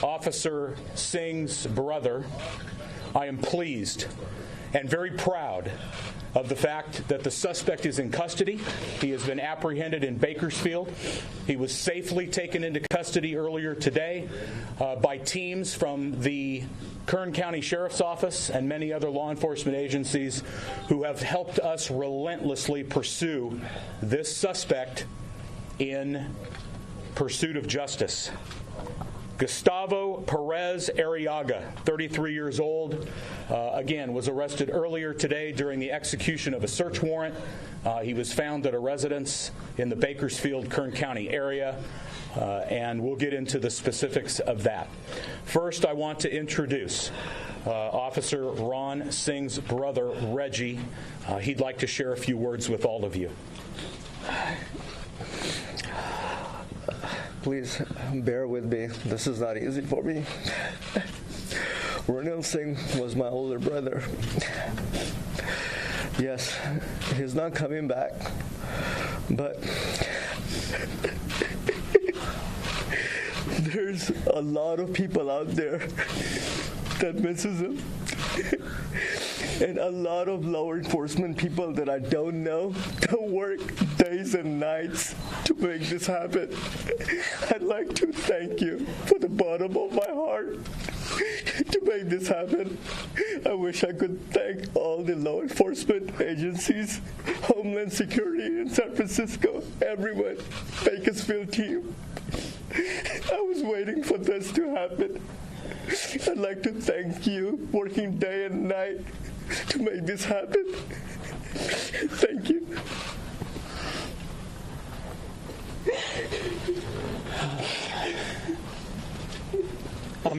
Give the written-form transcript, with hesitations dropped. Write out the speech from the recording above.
Officer Singh's brother, I am pleased and very proud of the fact that the suspect is in custody. He has been apprehended in Bakersfield. He was safely taken into custody earlier today by teams from the Kern County Sheriff's Office and many other law enforcement agencies who have helped us relentlessly pursue this suspect in pursuit of justice. Gustavo Perez Arriaga, 33 years old, again, was arrested earlier today during the execution of a search warrant. He was found at a residence in the Bakersfield, Kern County area, and we'll get into the specifics of that. First, I want to introduce Officer Ron Singh's brother, Reggie. He'd like to share a few words with all of you. Please bear with me. This is not easy for me. Ronil Singh was my older brother. Yes, he's not coming back, but there's a lot of people out there that misses him. And a lot of law enforcement people that I don't know that work days and nights to make this happen. I'd like to thank you from the bottom of my heart to make this happen. I wish I could thank all the law enforcement agencies, Homeland Security in San Francisco, everyone, Bakersfield team. I was waiting for this to happen. I'd like to thank you, working day and night to make this happen. Thank you.